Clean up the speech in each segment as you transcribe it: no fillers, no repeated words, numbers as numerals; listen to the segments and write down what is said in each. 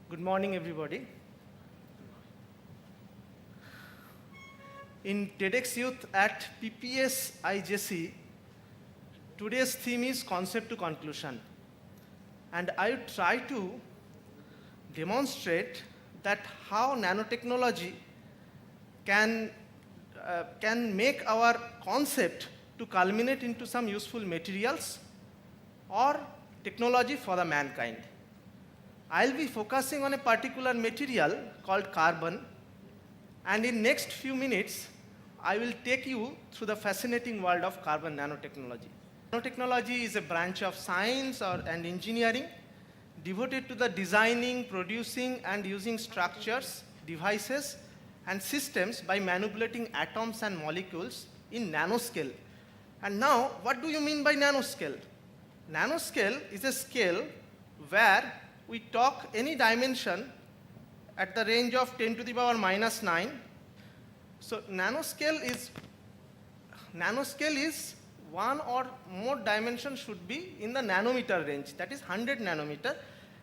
Good morning, everybody. In TEDxYouth at PPSIJC, today's theme is concept to conclusion. And I will try to demonstrate that how nanotechnology can make our concept to culminate into some useful materials or technology for the mankind. I'll be focusing on a particular material called carbon, and in next few minutes, I will take you through the fascinating world of carbon nanotechnology. Nanotechnology is a branch of science and engineering devoted to the designing, producing, and using structures, devices, and systems by manipulating atoms and molecules in nanoscale. And now, what do you mean by nanoscale? Nanoscale is a scale where we talk any dimension at the range of 10 to the power minus 9. So nanoscale is one or more dimension should be in the nanometer range, that is 100 nanometer.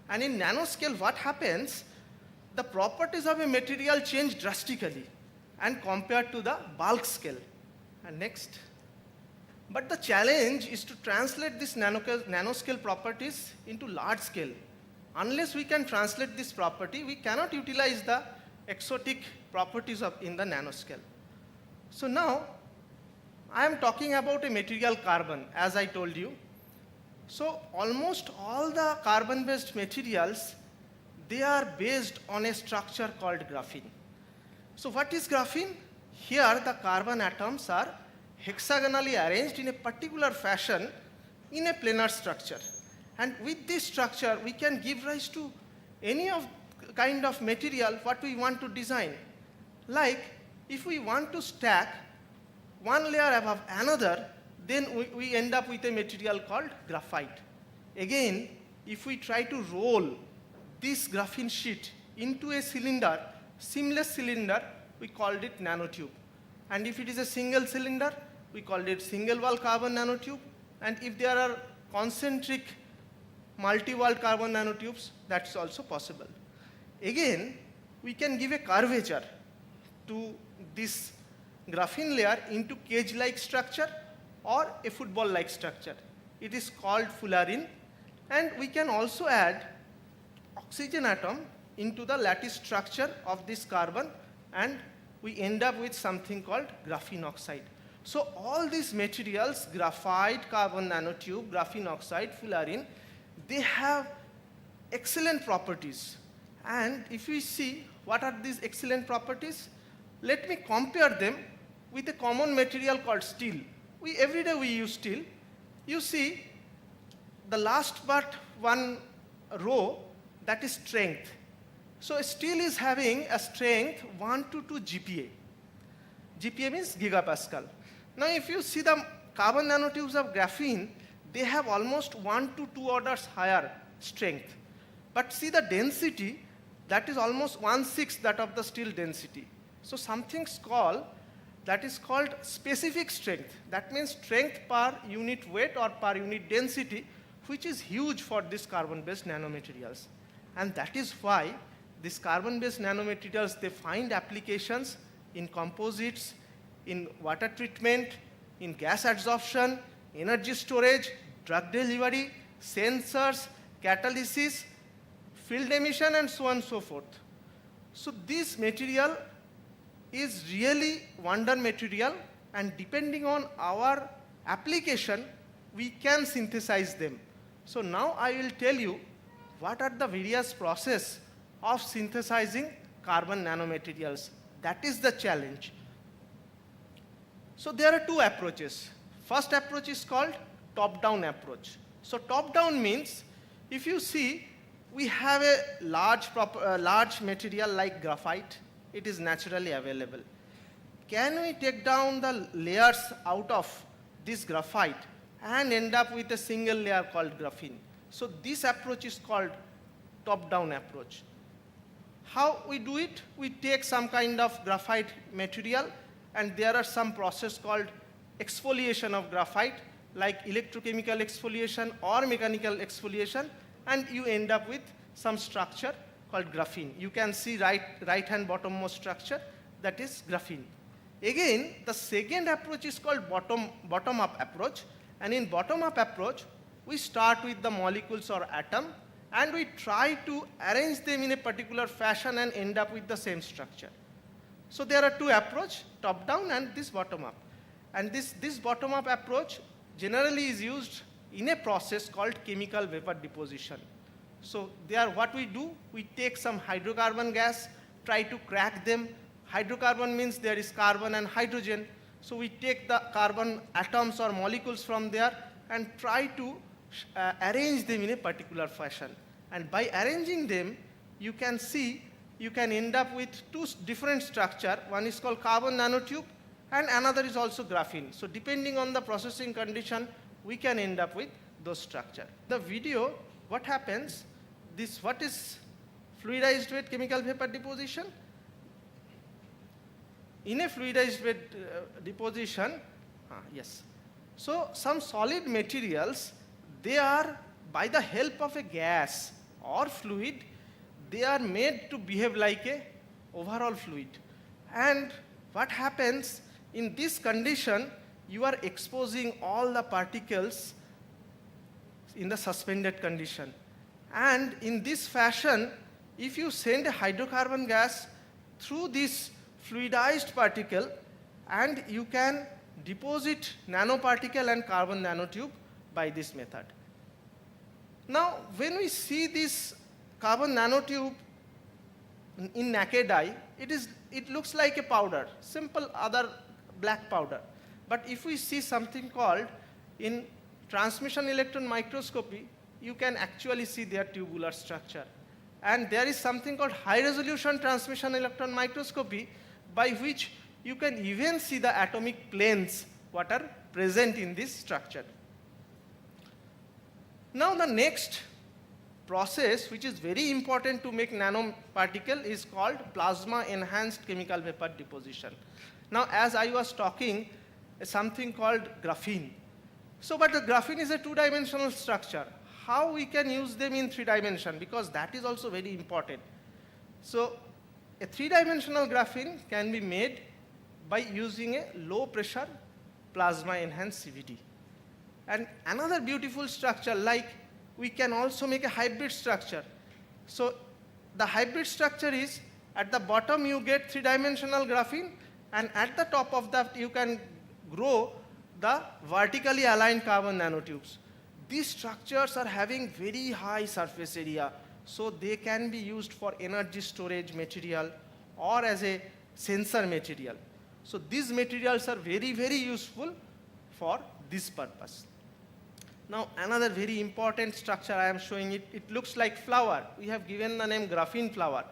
And in nanoscale, what happens? The properties of a material change drastically and compared to the bulk scale. And next. But the challenge is to translate these nanoscale properties into large scale. Unless we can translate this property, we cannot utilize the exotic properties in the nanoscale. So now, I am talking about a material carbon, as I told you. So almost all the carbon-based materials, they are based on a structure called graphene. So what is graphene? Here the carbon atoms are hexagonally arranged in a particular fashion in a planar structure. And with this structure, we can give rise to any of kind of material what we want to design. Like, if we want to stack one layer above another, then we end up with a material called graphite. Again, if we try to roll this graphene sheet into a cylinder, seamless cylinder, we called it nanotube. And if it is a single cylinder, we called it single wall carbon nanotube. And if there are concentric multi-wall carbon nanotubes, that's also possible. Again, we can give a curvature to this graphene layer into cage-like structure or a football-like structure. It is called fullerene. And we can also add oxygen atom into the lattice structure of this carbon, and we end up with something called graphene oxide. So all these materials, graphite, carbon nanotube, graphene oxide, fullerene, they have excellent properties. And if we see what are these excellent properties, let me compare them with a common material called steel. Every day we use steel. You see, the last but one row, that is strength. So steel is having a strength 1 to 2 GPa. GPa means gigapascal. Now if you see the carbon nanotubes of graphene, they have almost 1 to 2 orders higher strength. But see the density, that is almost 1/6 that of the steel density. So something's called, that is called specific strength. That means strength per unit weight or per unit density, which is huge for these carbon-based nanomaterials. And that is why these carbon-based nanomaterials, they find applications in composites, in water treatment, in gas adsorption, energy storage, drug delivery, sensors, catalysis, field emission, and so on and so forth. So this material is really wonder material, and depending on our application, we can synthesize them. So now I will tell you what are the various processes of synthesizing carbon nanomaterials. That is the challenge. So there are two approaches. First approach is called top-down approach. So top-down means, if you see, we have a large material like graphite. It is naturally available. Can we take down the layers out of this graphite and end up with a single layer called graphene? So this approach is called top-down approach. How we do it? We take some kind of graphite material, and there are some process called exfoliation of graphite, like electrochemical exfoliation or mechanical exfoliation, and you end up with some structure called graphene. You can see right hand bottommost structure, that is graphene. Again, the second approach is called bottom-up approach. And in bottom-up approach, we start with the molecules or atom, and we try to arrange them in a particular fashion and end up with the same structure. So there are two approaches, top-down and this bottom-up. And this bottom-up approach generally is used in a process called chemical vapor deposition. So there what we do, we take some hydrocarbon gas, try to crack them. Hydrocarbon means there is carbon and hydrogen. So we take the carbon atoms or molecules from there and try to arrange them in a particular fashion. And by arranging them, you can see, you can end up with two different structures. One is called carbon nanotube and another is also graphene. So depending on the processing condition, we can end up with those structures. The video, what happens, what is fluidized bed chemical vapor deposition? In a fluidized bed deposition, yes. So some solid materials, they are, by the help of a gas or fluid, they are made to behave like a overall fluid. And what happens in this condition, you are exposing all the particles in the suspended condition. And in this fashion, if you send a hydrocarbon gas through this fluidized particle, and you can deposit nanoparticle and carbon nanotube by this method. Now, when we see this carbon nanotube in naked eye, it looks like a powder, simple other black powder. But if we see something called in transmission electron microscopy, you can actually see their tubular structure. And there is something called high resolution transmission electron microscopy, by which you can even see the atomic planes what are present in this structure. Now the next process, which is very important to make nanoparticle, is called plasma enhanced chemical vapor deposition. Now as I was talking, something called graphene. So but the graphene is a two-dimensional structure. How we can use them in three dimension? Because that is also very important. So a three-dimensional graphene can be made by using a low pressure plasma enhanced CVD. And another beautiful structure, like we can also make a hybrid structure. So the hybrid structure is, at the bottom you get three-dimensional graphene, and at the top of that you can grow the vertically aligned carbon nanotubes. These structures are having very high surface area, so they can be used for energy storage material or as a sensor material. So these materials are very, very useful for this purpose. Now another very important structure I am showing it. It looks like flower. We have given the name graphene flower.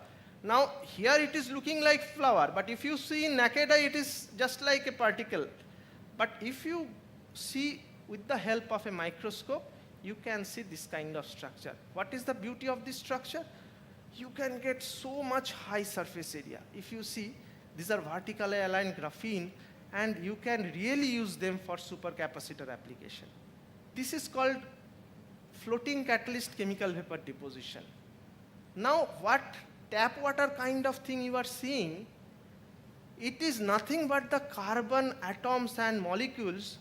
Now here it is looking like flower, but if you see in naked eye, it is just like a particle. But if you see with the help of a microscope, you can see this kind of structure. What is the beauty of this structure? You can get so much high surface area. If you see, these are vertically aligned graphene, and you can really use them for supercapacitor application. This is called floating catalyst chemical vapor deposition. Now what tap water kind of thing you are seeing, it is nothing but the carbon atoms and molecules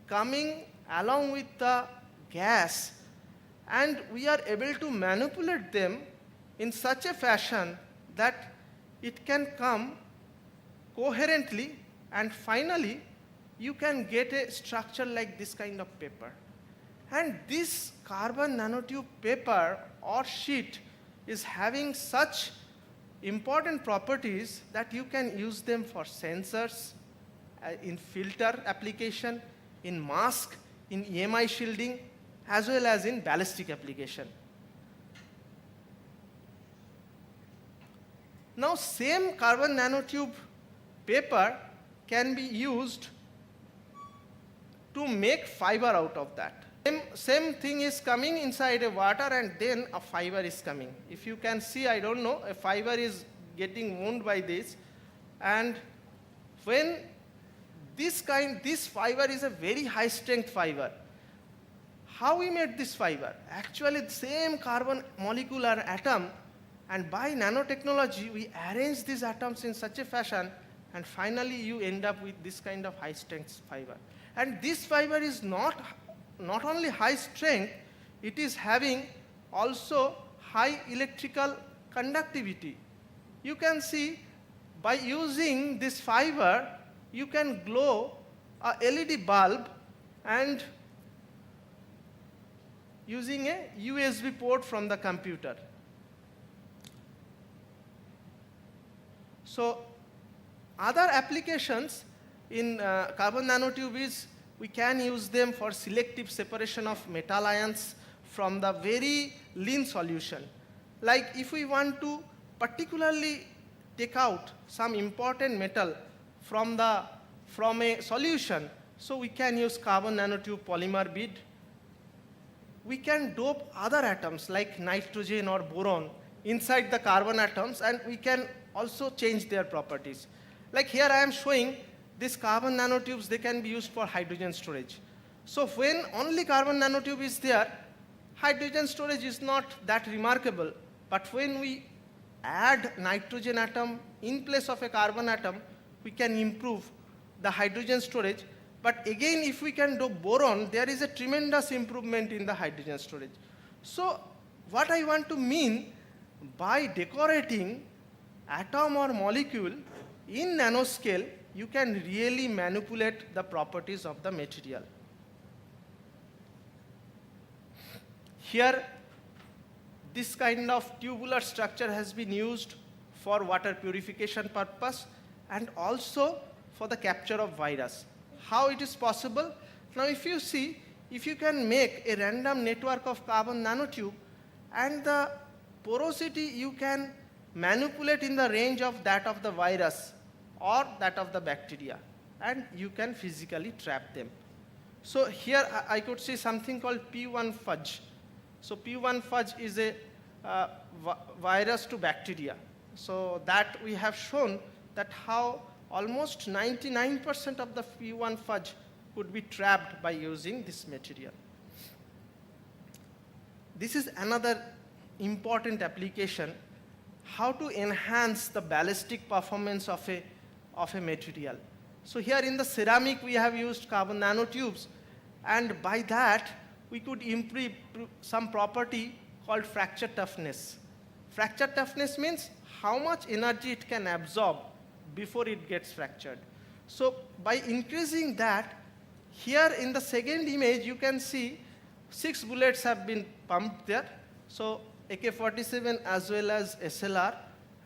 coming along with the gas, and we are able to manipulate them in such a fashion that it can come coherently, and finally you can get a structure like this kind of paper. And this carbon nanotube paper or sheet is having such important properties that you can use them for sensors, in filter application, in mask, in EMI shielding, as well as in ballistic application. Now same carbon nanotube paper can be used to make fiber out of that. Same thing is coming inside a water, and then a fiber is coming. If you can see, I don't know, a fiber is getting wound by this, and when this fiber is a very high strength fiber. How we made this fiber? Actually the same carbon molecule or atom, And by nanotechnology, we arrange these atoms in such a fashion, and finally you end up with this kind of high strength fiber. And this fiber is not only high strength, it is having also high electrical conductivity. You can see by using this fiber, you can glow a LED bulb and using a USB port from the computer. So other applications in carbon nanotube is we can use them for selective separation of metal ions from the very lean solution. Like if we want to particularly take out some important metal from a solution, so we can use carbon nanotube polymer bead. We can dope other atoms like nitrogen or boron inside the carbon atoms, and we can also change their properties. Like here I am showing these carbon nanotubes, they can be used for hydrogen storage. So when only carbon nanotube is there, hydrogen storage is not that remarkable. But when we add nitrogen atom in place of a carbon atom, we can improve the hydrogen storage. But again, if we can do boron, there is a tremendous improvement in the hydrogen storage. So what I want to mean, by decorating atom or molecule in nanoscale, you can really manipulate the properties of the material. Here, this kind of tubular structure has been used for water purification purpose and also for the capture of virus. How it is possible? Now if you see, if you can make a random network of carbon nanotube and the porosity you can manipulate in the range of that of the virus or that of the bacteria, and you can physically trap them. So here I could see something called P1 fudge. So P1 fudge is a virus to bacteria. So that we have shown that how almost 99% of the P1 fudge could be trapped by using this material. This is another important application, how to enhance the ballistic performance of a material. So here in the ceramic we have used carbon nanotubes, and by that we could improve some property called fracture toughness. Fracture toughness means how much energy it can absorb before it gets fractured. So by increasing that, here in the second image you can see 6 bullets have been pumped there. So AK-47 as well as SLR,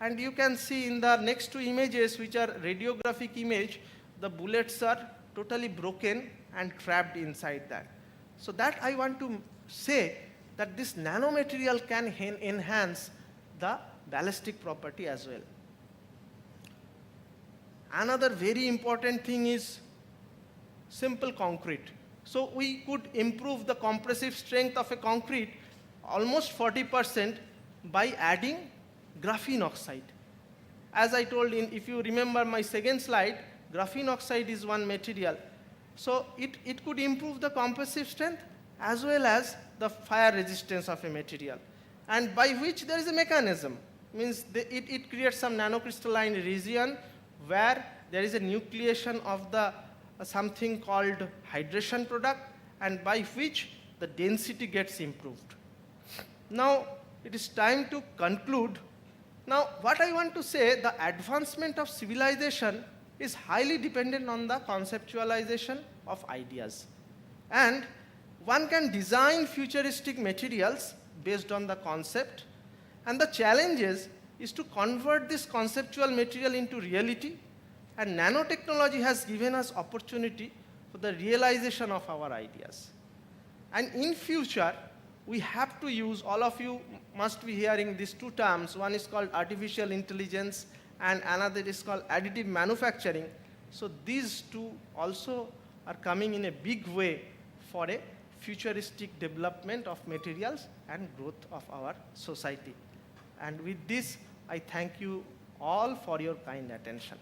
and you can see in the next 2 images, which are radiographic image, the bullets are totally broken and trapped inside that. So that I want to say that this nanomaterial can enhance the ballistic property as well. Another very important thing is simple concrete. So we could improve the compressive strength of a concrete almost 40% by adding graphene oxide. As I told, if you remember my second slide, graphene oxide is one material. So it could improve the compressive strength as well as the fire resistance of a material, and by which there is a mechanism. Means it creates some nanocrystalline region where there is a nucleation of the something called hydration product, and by which the density gets improved. Now it is time to conclude. Now what I want to say, the advancement of civilization is highly dependent on the conceptualization of ideas, and one can design futuristic materials based on the concept, and the challenge is to convert this conceptual material into reality, and nanotechnology has given us opportunity for the realization of our ideas. And in future, we have to use, all of you must be hearing these 2 terms, one is called artificial intelligence and another is called additive manufacturing. So these 2 also are coming in a big way for a futuristic development of materials and growth of our society. And with this, I thank you all for your kind attention.